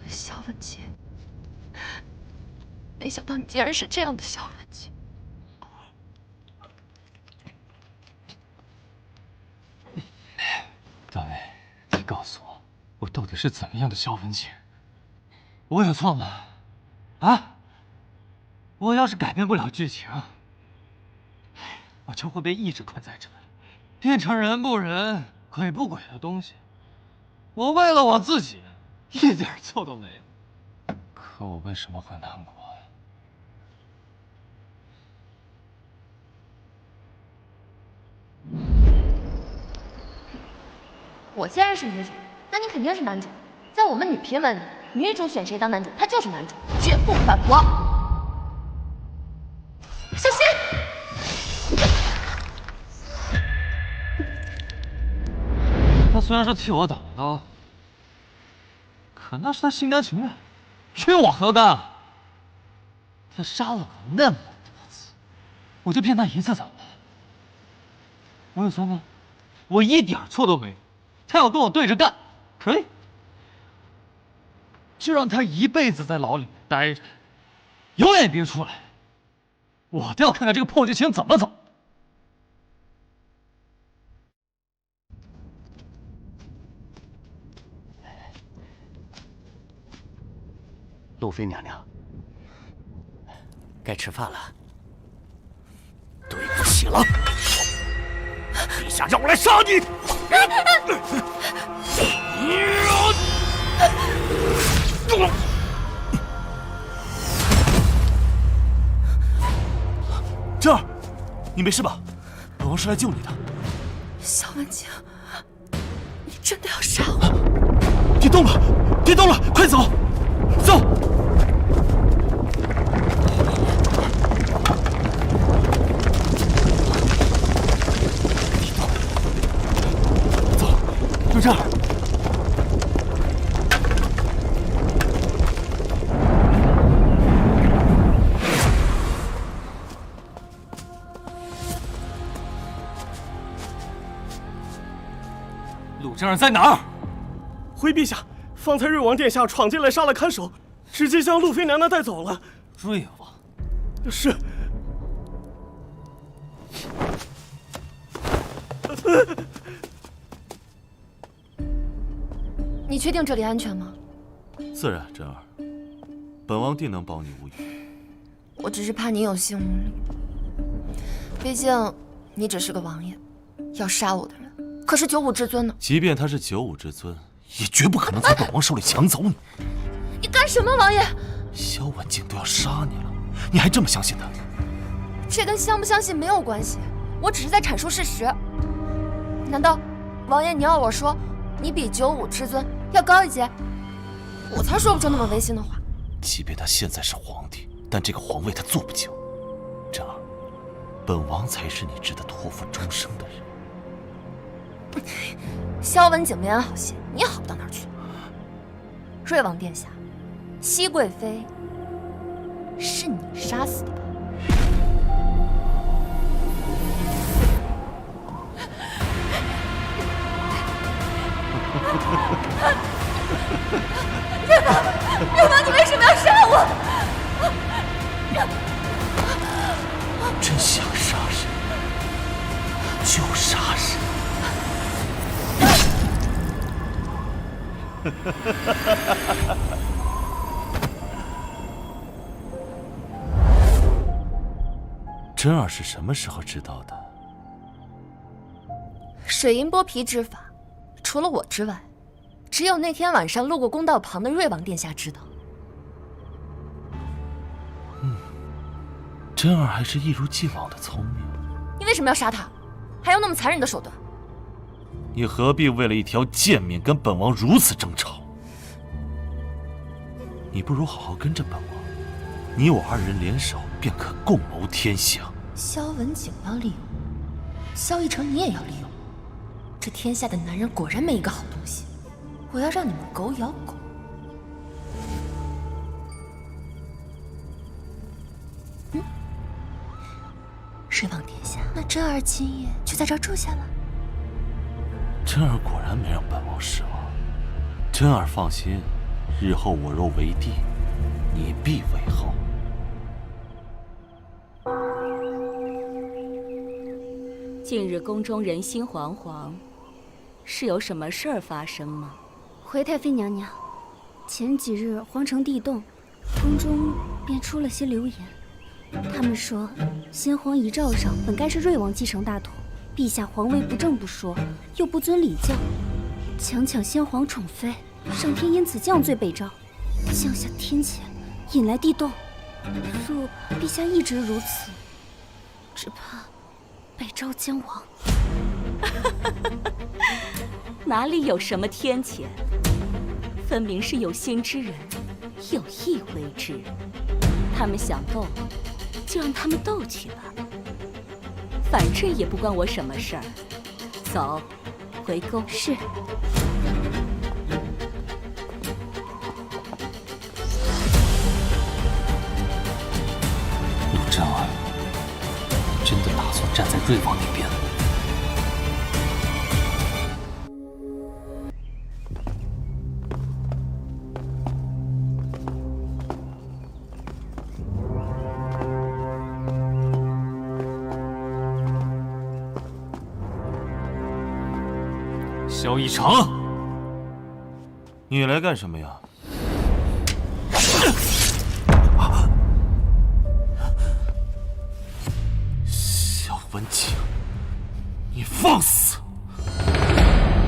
[SPEAKER 3] 萧文杰，没想到你竟然是这样的萧文杰。
[SPEAKER 5] 大卫，你告诉我，我到底是怎么样的萧文杰？我有错吗？啊？我要是改变不了剧情，我就会被一直困在这里，变成人不人、鬼不鬼的东西。我为了我自己，一点错都没有。可我为什么会难过呀？
[SPEAKER 2] 我现在是女主，那你肯定是男主。在我们女频文里，女主选谁当男主，他就是男主，绝不反驳。小心！
[SPEAKER 5] 他虽然是替我挡刀，可那是他心甘情愿，与我何干？他杀了我那么多次，我就骗他一次怎么了？我有错吗？我一点错都没有。他要跟我对着干，可以，就让他一辈子在牢里待着，永远也别出来。我都要看看这个破剧情怎么走。
[SPEAKER 8] 路飞娘娘，该吃饭了。对不起了，陛下让我来杀你。珍儿，你没事吧？本王是来救你的。
[SPEAKER 3] 萧文杰，你真的要杀我？
[SPEAKER 8] 别动了，别动了，快走，走！走，就这样。
[SPEAKER 5] 陆真儿在哪儿？
[SPEAKER 7] 回陛下，方才瑞王殿下闯进来杀了看守，直接将路飞娘娘带走了。
[SPEAKER 5] 瑞王？
[SPEAKER 7] 是。
[SPEAKER 3] 你确定这里安全吗？
[SPEAKER 8] 自然，真儿，本王定能保你无虞。
[SPEAKER 3] 我只是怕你有心无力，毕竟你只是个王爷，要杀我的人可是95至尊呢。
[SPEAKER 8] 即便他是95至尊，也绝不可能从本王手里抢走你。
[SPEAKER 3] 你干什么，王爷？
[SPEAKER 8] 萧文静都要杀你了，你还这么相信他？
[SPEAKER 3] 这跟相不相信没有关系，我只是在阐述事实。难道，王爷你要我说，你比95至尊要高一阶？我才说不出那么违心的话。
[SPEAKER 8] 即便他现在是皇帝，但这个皇位他坐不久。珍儿，本王才是你值得托付终生的人。
[SPEAKER 3] 萧文景没安好心，你也好不到哪儿去。瑞王殿下，熹贵妃是你杀死的吧？
[SPEAKER 8] 真想杀人，就杀人。真儿是什么时候知道的？
[SPEAKER 3] 水银剥皮之法，除了我之外，只有那天晚上路过公道旁的瑞王殿下知道。
[SPEAKER 8] 真儿还是一如既往的聪明。
[SPEAKER 3] 你为什么要杀他？还用那么残忍的手段？
[SPEAKER 8] 你何必为了一条贱命跟本王如此争吵？你不如好好跟着本王，你我二人联手便可共谋天下。
[SPEAKER 3] 萧文景要利用，萧逸成你也要利用。这天下的男人果然没一个好东西，我要让你们狗咬狗。瑞王殿下，那真儿今夜就在这儿住下了。
[SPEAKER 8] 真儿果然没让本王失望。真儿放心，日后我若为帝，你必为后。
[SPEAKER 2] 近日宫中人心惶惶，是有什么事儿发生吗？
[SPEAKER 9] 回太妃娘娘，前几日皇城地动，宫中便出了些流言。他们说，先皇遗诏上本该是瑞王继承大统，陛下皇位不正不说，又不遵礼教，强抢先皇宠妃，上天因此降罪北诏，降下天谴，引来地动。若陛下一直如此，只怕北诏将亡。
[SPEAKER 2] 哪里有什么天谴？分明是有心之人有意为之。他们想斗，就让他们斗去吧，反正也不关我什么事儿。走，回宫。
[SPEAKER 9] 是。
[SPEAKER 5] 陆真儿，真的打算站在瑞王那边？萧逸成，
[SPEAKER 8] 你来干什么呀？萧文景，你放肆！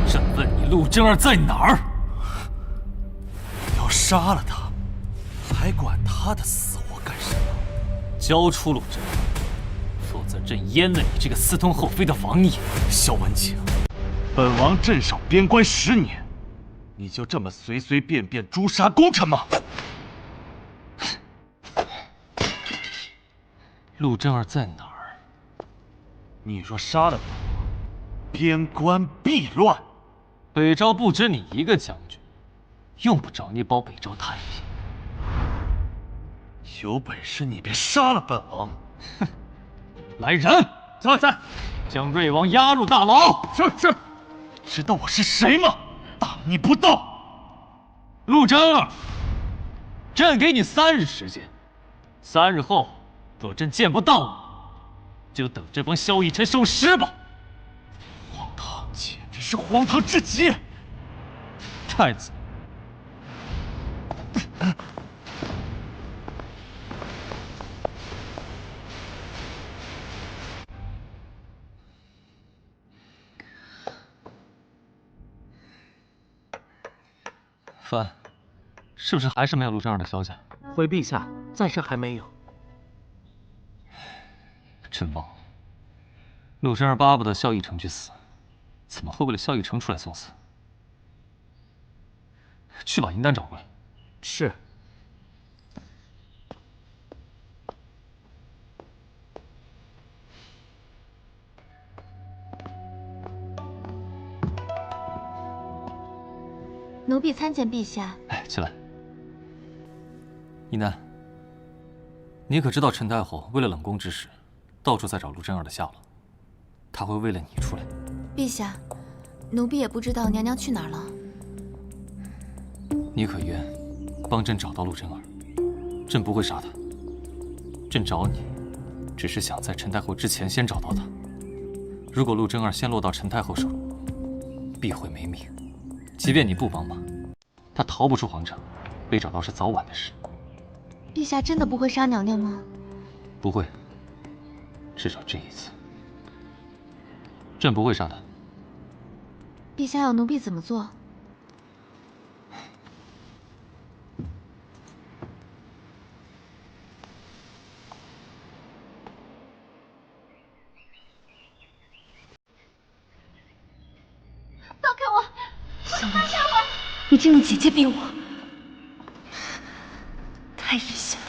[SPEAKER 5] 朕问你，陆真儿在哪儿？
[SPEAKER 8] 你要杀了他，还管他的死活干什么？
[SPEAKER 5] 交出陆真儿，否则朕阉了你这个私通后妃的王爷！
[SPEAKER 8] 萧文景。本王镇守边关10年，你就这么随随便便诛杀功臣吗？
[SPEAKER 5] 陆真儿在哪儿？
[SPEAKER 8] 你若杀了本王，边关必乱。
[SPEAKER 5] 北诏不止你一个将军，用不着你保北诏太平。
[SPEAKER 8] 有本事你便杀了本王！
[SPEAKER 5] 哼，来人，在，将瑞王押入大牢。
[SPEAKER 8] 是。知道我是谁吗？大逆不道！
[SPEAKER 5] 陆真儿，朕给你3日时间，3日后若朕见不到你，就等这帮萧逸臣受尸吧！
[SPEAKER 8] 荒唐，简直是荒唐至极！
[SPEAKER 5] 太子，范，是不是还是没有陆真儿的消息？
[SPEAKER 1] 回陛下，暂时还没有。
[SPEAKER 5] 朕忘了，陆真儿巴不得萧逸成去死，怎么会为了萧逸成出来送死？去把银丹找过来。
[SPEAKER 1] 是。
[SPEAKER 6] 奴婢参见陛下。
[SPEAKER 5] 哎，起来。一楠，你可知道陈太后为了冷宫之事，到处在找陆真儿的下落？她会为了你出来。
[SPEAKER 3] 陛下，奴婢也不知道娘娘去哪儿了。
[SPEAKER 5] 你可愿帮朕找到陆真儿？朕不会杀她。朕找你，只是想在陈太后之前先找到他。如果陆真儿先落到陈太后手中，必会没命。即便你不帮忙，他逃不出皇城，被找到是早晚的事。
[SPEAKER 6] 陛下真的不会杀娘娘吗？
[SPEAKER 5] 不会，至少这一次，朕不会杀他。
[SPEAKER 6] 陛下要奴婢怎么做？
[SPEAKER 2] 放开我！放开我！你真让姐姐逼我，太危险了。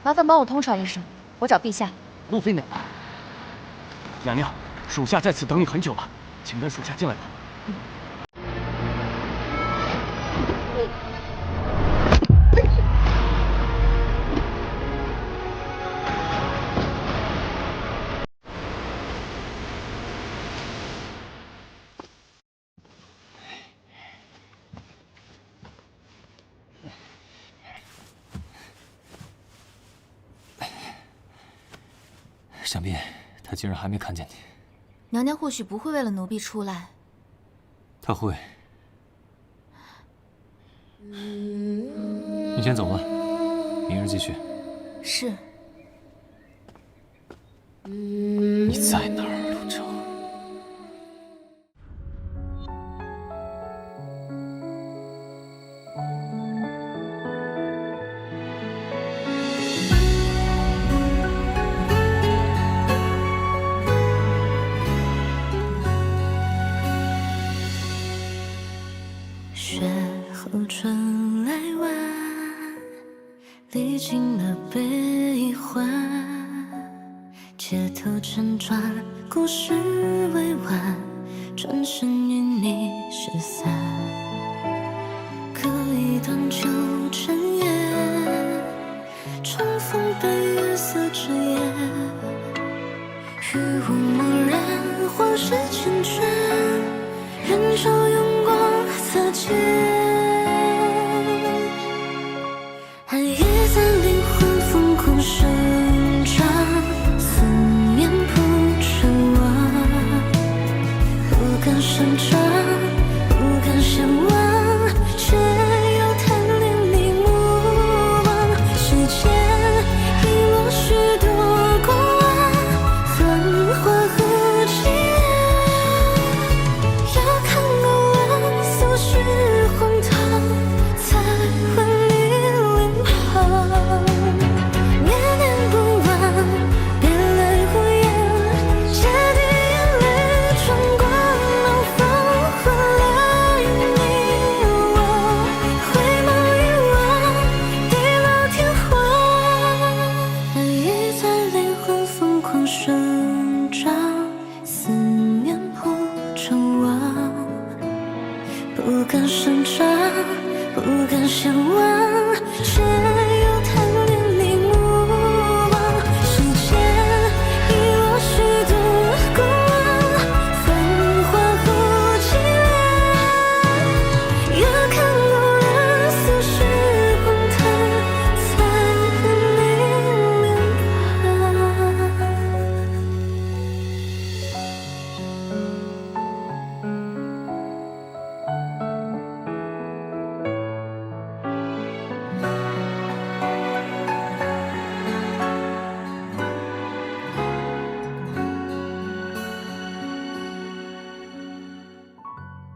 [SPEAKER 10] 麻烦帮我通传一声，我找陛下。
[SPEAKER 1] 路飞美，娘娘，属下在此等你很久了，请跟属下进来吧。
[SPEAKER 5] 想必他竟然还没看见你。
[SPEAKER 3] 娘娘或许不会为了奴婢出来。
[SPEAKER 5] 他会。你先走吧，明日继续。
[SPEAKER 3] 是。
[SPEAKER 5] 你在哪儿，陆正？
[SPEAKER 11] 雪后春来晚，历经了悲欢，街头辗转，故事未完，转身与你失散。隔一段旧尘烟，重逢被月色遮掩，雨雾蓦然，往事缱绻，人潮涌过擦肩。爱已在灵魂疯狂生长，思念铺成网，不敢生长，不敢向往，却又贪恋你目光。时间遗落许多过往，繁华和凄凉，要看过往俗世荒唐，才会生长，思念铺成网，不敢生长，不敢向往，却